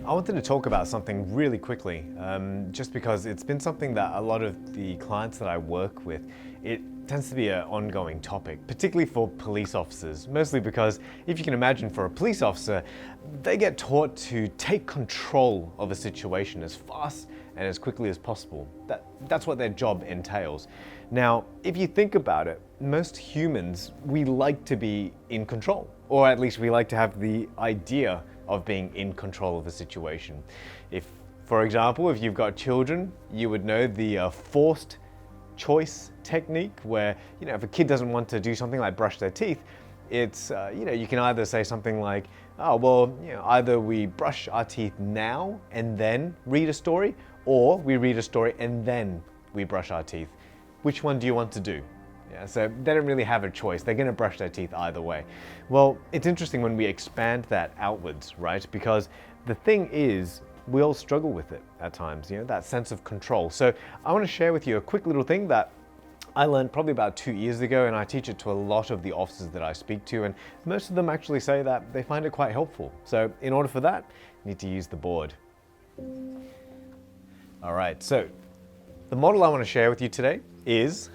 I wanted to talk about something really quickly, just because it's been something that a lot of the clients that I work with, it tends to be an ongoing topic, particularly for police officers, mostly because if you can imagine, for a police officer, they get taught to take control of a situation as fast and as quickly as possible. That's what their job entails. Now, if you think about it, most humans, we like to be in control, or at least we like to have the idea of being in control of a situation. For example, if you've got children, you would know the forced choice technique where, if a kid doesn't want to do something like brush their teeth, it's, you can either say something like, oh, well, either we brush our teeth now and then read a story, or we read a story and then we brush our teeth. Which one do you want to do? So they don't really have a choice. They're going to brush their teeth either way. Well, it's interesting when we expand that outwards, right? Because the thing is, we all struggle with it at times, that sense of control. So I want to share with you a quick little thing that I learned probably about 2 years ago, and I teach it to a lot of the officers that I speak to, and most of them actually say that they find it quite helpful. So in order for that, you need to use the board. All right, so the model I want to share with you today is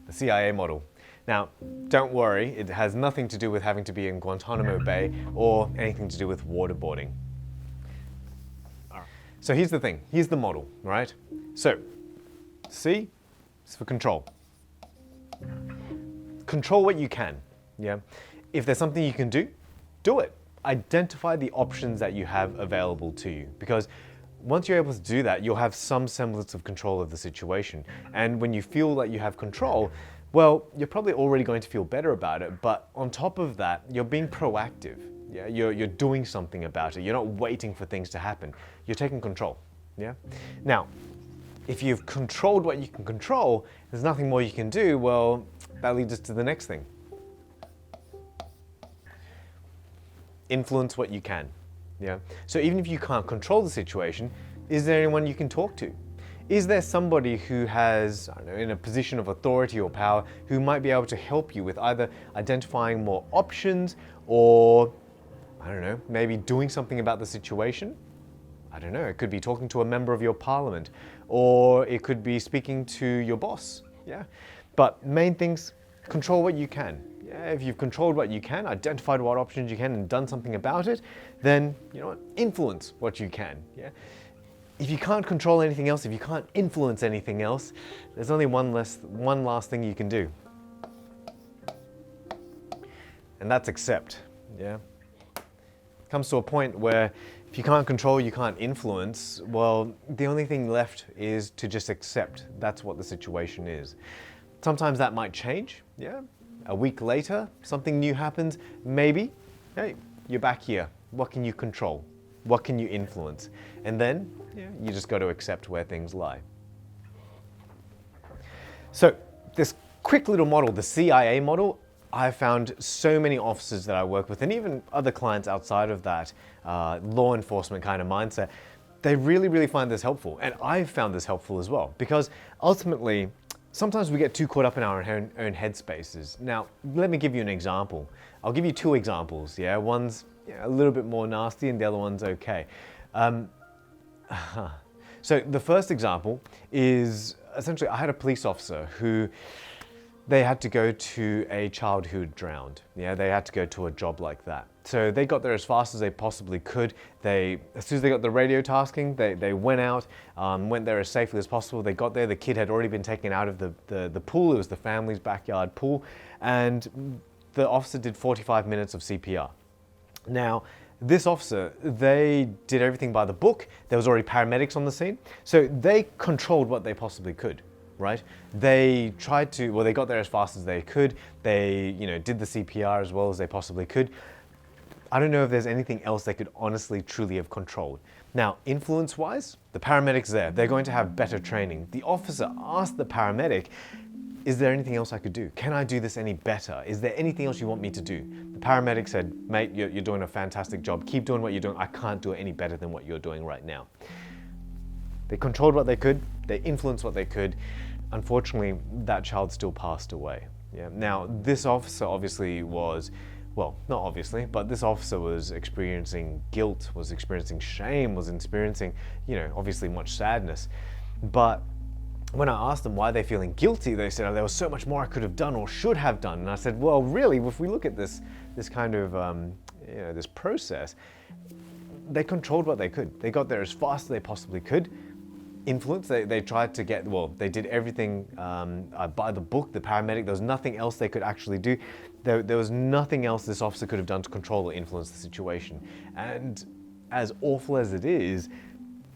the CIA model. Now, don't worry, it has nothing to do with having to be in Guantanamo Bay or anything to do with waterboarding. So here's the thing, here's the model, right? So, C is for control. Control what you can, yeah? If there's something you can do, do it. Identify the options that you have available to you, because once you're able to do that, you'll have some semblance of control of the situation. And when you feel that you have control, well, you're probably already going to feel better about it, but on top of that, you're being proactive. Yeah? You're doing something about it. You're not waiting for things to happen. You're taking control. Yeah? Now, if you've controlled what you can control, there's nothing more you can do, well, that leads us to the next thing. Influence what you can. Yeah. So even if you can't control the situation, is there anyone you can talk to? Is there somebody who has, in a position of authority or power, who might be able to help you with either identifying more options or, maybe doing something about the situation? It could be talking to a member of your parliament, or it could be speaking to your boss. Yeah. But main things, control what you can. If you've controlled what you can, identified what options you can, and done something about it, then, influence what you can. Yeah? If you can't control anything else, if you can't influence anything else, there's only one last thing you can do. And that's accept. Yeah? It comes to a point where if you can't control, you can't influence, well, the only thing left is to just accept that's what the situation is. Sometimes that might change, yeah? A week later, something new happens, maybe, hey, you're back here. What can you control? What can you influence? And then, you just got to accept where things lie. So, this quick little model, the CIA model, I've found so many officers that I work with, and even other clients outside of that law enforcement kind of mindset, they really, really find this helpful. And I've found this helpful as well, because ultimately, sometimes we get too caught up in our own headspaces. Now, let me give you an example. I'll give you two examples, yeah? One's a little bit more nasty and the other one's okay. So the first example is, essentially, I had a police officer who, they had to go to a child who had drowned. Yeah, they had to go to a job like that. So they got there as fast as they possibly could. As soon as they got the radio tasking, they went out, went there as safely as possible. They got there, the kid had already been taken out of the pool. It was the family's backyard pool. And the officer did 45 minutes of CPR. Now, this officer, they did everything by the book. There was already paramedics on the scene. So they controlled what they possibly could. Right? They got there as fast as they could. They, did the CPR as well as they possibly could. I don't know if there's anything else they could honestly, truly have controlled. Now, influence-wise, the paramedic's there. They're going to have better training. The officer asked the paramedic, is there anything else I could do? Can I do this any better? Is there anything else you want me to do? The paramedic said, mate, you're doing a fantastic job. Keep doing what you're doing. I can't do it any better than what you're doing right now. They controlled what they could. They influenced what they could. Unfortunately, that child still passed away. Yeah. Now, this officer obviously was well, not obviously, but this officer was experiencing guilt, was experiencing shame, was experiencing, obviously much sadness. But when I asked them why they're feeling guilty, they said, oh, there was so much more I could have done or should have done. And I said, well, really, if we look at this kind of, this process, they controlled what they could. They got there as fast as they possibly could. Influence, they tried to get, well, they did everything by the book, the paramedic, there was nothing else they could actually do. There was nothing else this officer could have done to control or influence the situation. And as awful as it is,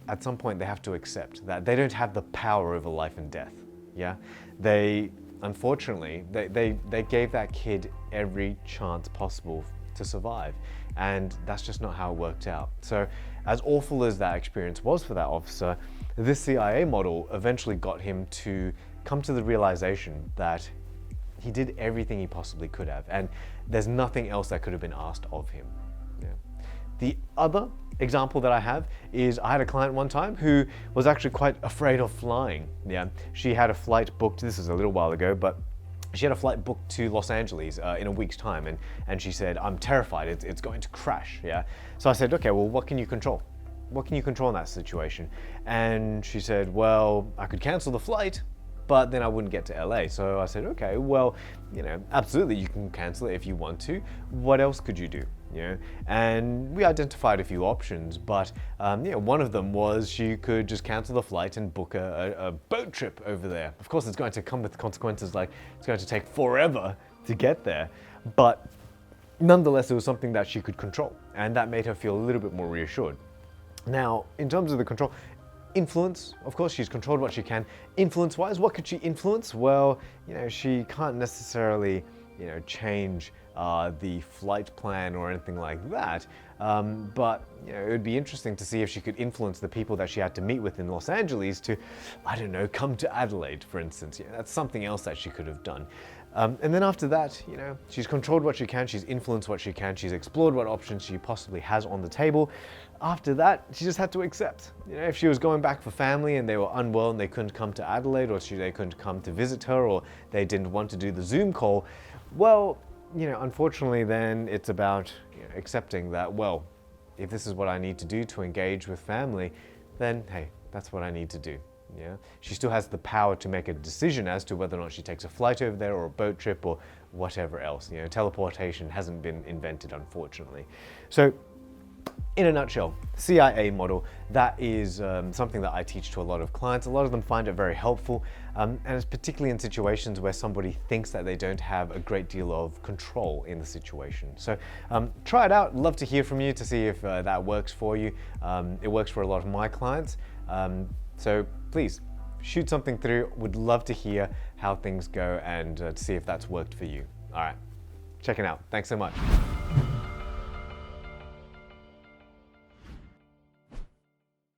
at some point they have to accept that they don't have the power over life and death. Yeah, they unfortunately they gave that kid every chance possible to survive, and that's just not how it worked out. So as awful as that experience was for that officer, this CIA model eventually got him to come to the realization that he did everything he possibly could have, and there's nothing else that could have been asked of him. Yeah. The other example that I have is I had a client one time who was actually quite afraid of flying. Yeah, she had a flight booked, this is a little while ago, but she had a flight booked to Los Angeles in a week's time, and she said, I'm terrified, it's going to crash. Yeah. So I said, okay, well, what can you control? What can you control in that situation? And she said, well, I could cancel the flight, but then I wouldn't get to LA. So I said, okay, well, absolutely, you can cancel it if you want to. What else could you do? And we identified a few options, but one of them was she could just cancel the flight and book a boat trip over there. Of course, it's going to come with consequences, like it's going to take forever to get there, but nonetheless, it was something that she could control, and that made her feel a little bit more reassured. Now, in terms of the control, influence, of course, she's controlled what she can. Influence-wise, what could she influence? Well, she can't necessarily, change the flight plan or anything like that. But it would be interesting to see if she could influence the people that she had to meet with in Los Angeles to, I don't know, come to Adelaide, for instance. That's something else that she could have done. And then after that, she's controlled what she can, she's influenced what she can, she's explored what options she possibly has on the table. After that, she just had to accept. If she was going back for family and they were unwell and they couldn't come to Adelaide, or they couldn't come to visit her, or they didn't want to do the Zoom call, well, unfortunately then it's about accepting that, well, if this is what I need to do to engage with family, then hey, that's what I need to do. Yeah, she still has the power to make a decision as to whether or not she takes a flight over there or a boat trip or whatever else. Teleportation hasn't been invented, unfortunately. So, in a nutshell, CIA model, that is something that I teach to a lot of clients. A lot of them find it very helpful, and it's particularly in situations where somebody thinks that they don't have a great deal of control in the situation. So try it out. Love to hear from you to see if that works for you. It works for a lot of my clients. So please shoot something through. Would love to hear how things go and to see if that's worked for you. All right, check it out. Thanks so much.